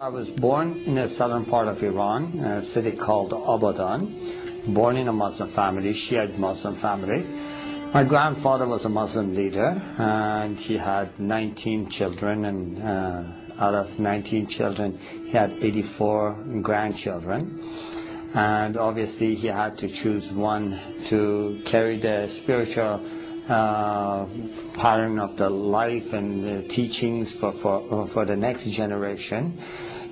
I was born in the southern part of Iran, a city called Abadan. Born in a Muslim family, Shiite Muslim family. My grandfather was a Muslim leader, and he had 19 children, and out of 19 children, he had 84 grandchildren. And obviously, he had to choose one to carry the spiritual pattern of the life and the teachings for the next generation.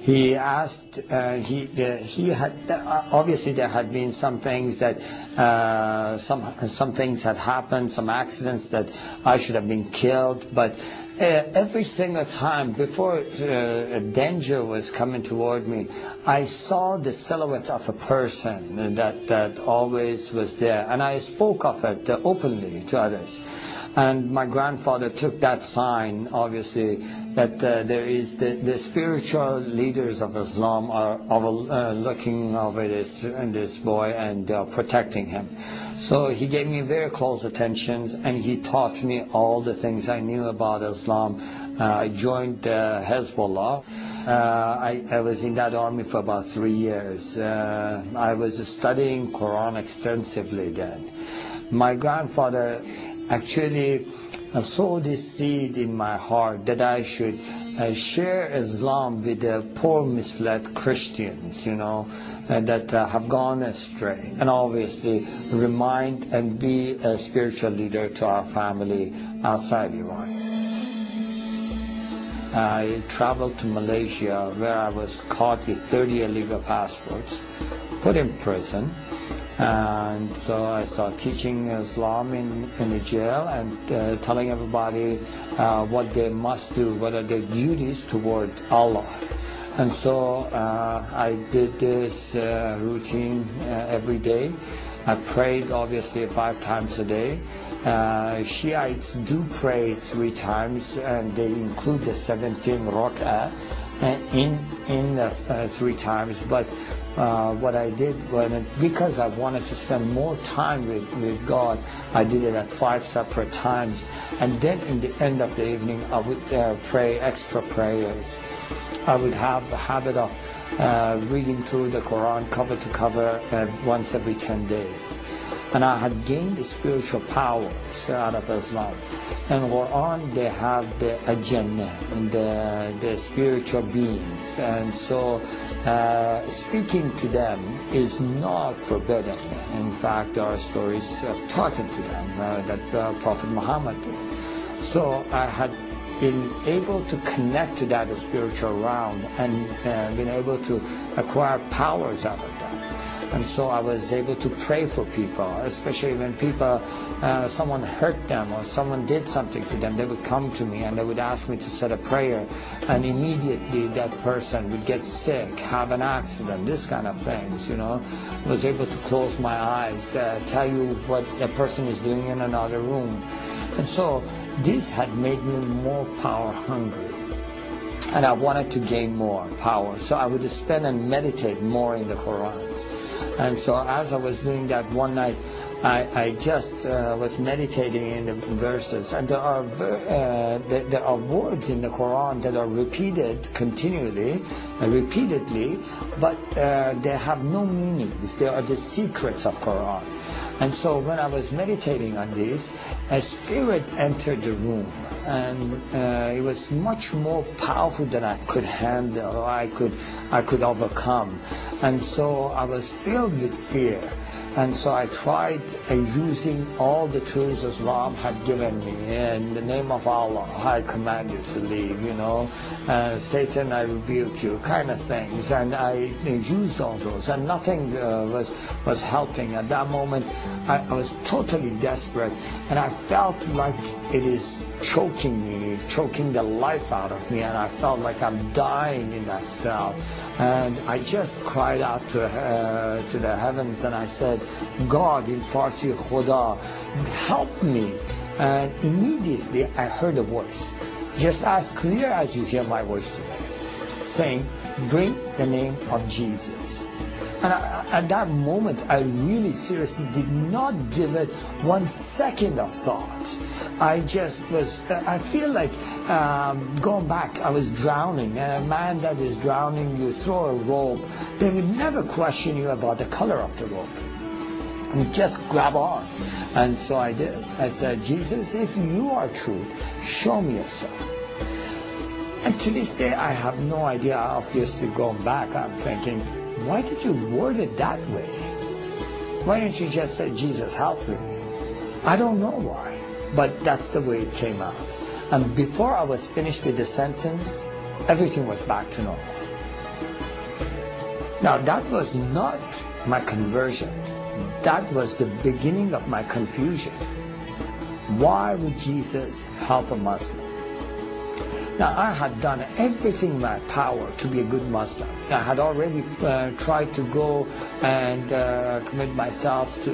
He asked, he had, obviously there had been some things that, some things had happened, some accidents that I should have been killed, but every single time before danger was coming toward me, I saw the silhouette of a person that always was there, and I spoke of it openly to others. And my grandfather took that sign, obviously, that there is the spiritual leaders of Islam are looking over this boy and protecting him. So he gave me very close attentions, and he taught me all the things I knew about Islam. I joined Hezbollah. I was in that army for about 3 years. I was studying Quran extensively then. My grandfather actually sowed this seed in my heart that I should share Islam with the poor, misled Christians, you know, that have gone astray, and obviously remind and be a spiritual leader to our family outside Iran. I traveled to Malaysia, where I was caught with 30 illegal passports, put in prison. And so I started teaching Islam in the jail and telling everybody what they must do, what are their duties toward Allah. And so I did this routine every day. I prayed obviously 5 times a day. Shiites do pray 3 times, and they include the 17 rak'ah in the 3 times. But what I did, because I wanted to spend more time with God, I did it at 5 separate times. And then in the end of the evening, I would pray extra prayers. I would have the habit of reading through the Quran cover to cover once every 10 days. And I had gained the spiritual powers out of Islam. And Quran, they have the Jannah and the spiritual beings. And so speaking to them is not forbidden. In fact, there are stories of talking to them that Prophet Muhammad did. So I had been able to connect to that spiritual realm and been able to acquire powers out of that. And so I was able to pray for people, especially when people, someone hurt them or someone did something to them. They would come to me and they would ask me to say a prayer, and immediately that person would get sick, have an accident, this kind of things, you know. I was able to close my eyes, tell you what a person is doing in another room. And so this had made me more power hungry. And I wanted to gain more power. So I would spend and meditate more in the Quran. And so as I was doing that one night, I just was meditating in the verses, and there are words in the Quran that are repeated continually, repeatedly, but they have no meanings. They are the secrets of Quran. And so when I was meditating on this, a spirit entered the room, and it was much more powerful than I could handle, or I could overcome. And so I was filled with fear. And so I tried using all the tools Islam had given me. In the name of Allah, I command you to leave, you know. Satan, I rebuke you, kind of things. And I used all those, and nothing was helping. At that moment, I was totally desperate, and I felt like it is choking me, choking the life out of me, and I felt like I'm dying in that cell. And I just cried out to the heavens, and I said, God, in Farsi, Khuda, help me. And immediately I heard a voice, just as clear as you hear my voice today, saying, bring the name of Jesus. And at that moment, I really seriously did not give it 1 second of thought. I just was, I feel like going back, I was drowning. And a man that is drowning, you throw a rope, they would never question you about the color of the rope. And just grab on. And so I did. I said, Jesus, if you are true, show me yourself. And to this day, I have no idea. Obviously, going back, I'm thinking, why did you word it that way? Why didn't you just say, Jesus, help me? I don't know why, but that's the way it came out. And before I was finished with the sentence, everything was back to normal. Now, that was not my conversion. That was the beginning of my confusion. Why would Jesus help a Muslim? Now, I had done everything in my power to be a good Muslim. I had already tried to go and commit myself to,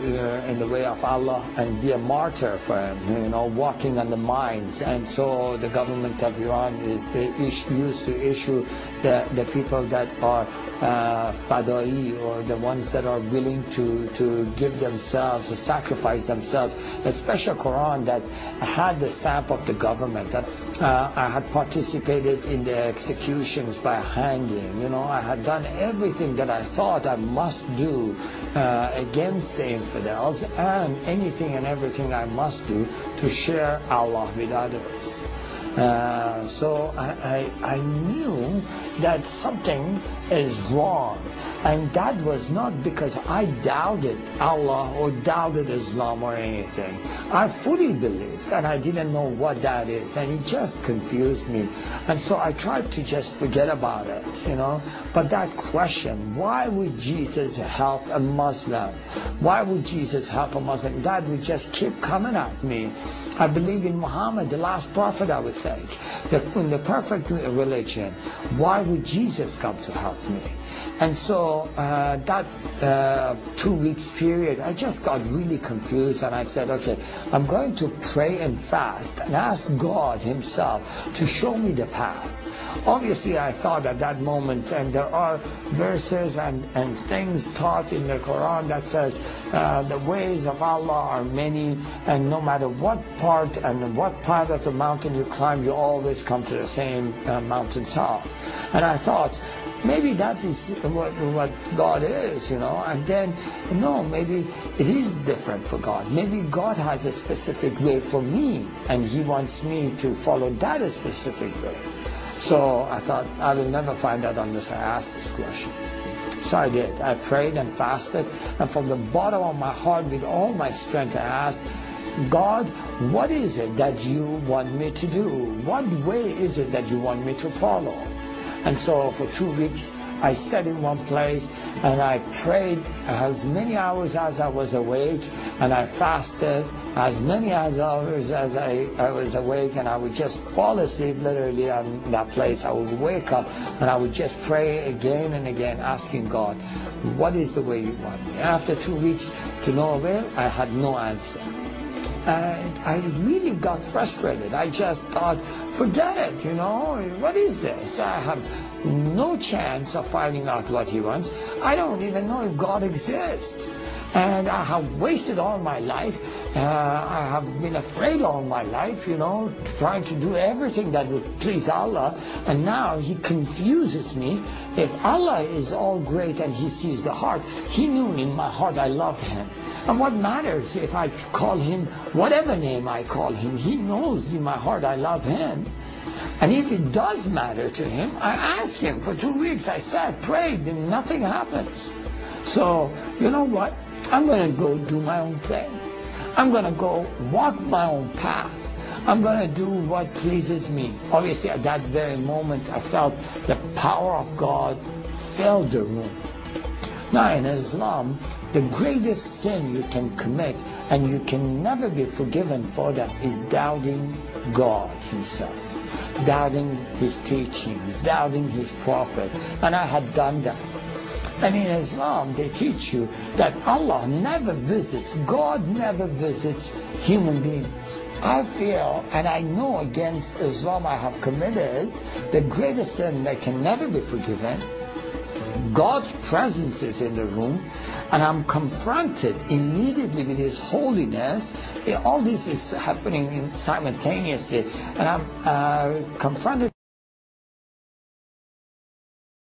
in the way of Allah and be a martyr for Him, walking on the mines. And so the government of Iran used to issue the people that are fadai, or the ones that are willing to give themselves, to sacrifice themselves, a special Quran that had the stamp of the government. I had participated in the executions by hanging. I had done everything that I thought I must do against the infidels, and anything and everything I must do to share Allah with others. So I knew that something is wrong, and that was not because I doubted Allah or doubted Islam or anything. I fully believed, and I didn't know what that is, and it just confused me. And so I tried to just forget about it, But that question, why would Jesus help a Muslim? Why would Jesus help a Muslim? That would just keep coming at me. I believe in Muhammad, the last prophet, I would think, in the perfect religion. Why would Jesus come to help me? And so that 2 weeks period, I just got really confused, and I said, okay, I'm going to pray and fast and ask God Himself to show me the path. Obviously, I thought at that moment, and there are verses and things taught in the Quran that says the ways of Allah are many, and no matter what part and what part of the mountain you climb, you always come to the same mountain top. And I thought, maybe that is what God is, and then, no, maybe it is different for God. Maybe God has a specific way for me, and He wants me to follow that specific way. So I thought, I will never find out unless I ask this question. So I did. I prayed and fasted, and from the bottom of my heart, with all my strength, I asked, God, what is it that you want me to do? What way is it that you want me to follow? And so for 2 weeks, I sat in one place and I prayed as many hours as I was awake, and I fasted as many hours as I was awake, and I would just fall asleep literally on that place. I would wake up and I would just pray again and again, asking God, what is the way you want me? After 2 weeks, to no avail, I had no answer. And I really got frustrated. I just thought, forget it, what is this? I have no chance of finding out what He wants. I don't even know if God exists. And I have wasted all my life. I have been afraid all my life, trying to do everything that would please Allah. And now He confuses me. If Allah is all great and He sees the heart, He knew in my heart I love Him. And what matters if I call Him whatever name I call Him? He knows in my heart I love Him. And if it does matter to Him, I ask Him. For 2 weeks I sat, prayed, and nothing happens. So, you know what? I'm going to go do my own thing. I'm going to go walk my own path. I'm going to do what pleases me. Obviously, at that very moment, I felt the power of God filled the room. Now, in Islam, the greatest sin you can commit, and you can never be forgiven for that, is doubting God Himself, doubting His teachings, doubting His prophet. And I had done that. And in Islam, they teach you that Allah never visits, God never visits human beings. I feel, and I know against Islam I have committed the greatest sin that can never be forgiven, God's presence is in the room, and I'm confronted immediately with His holiness. All this is happening simultaneously, and I'm confronted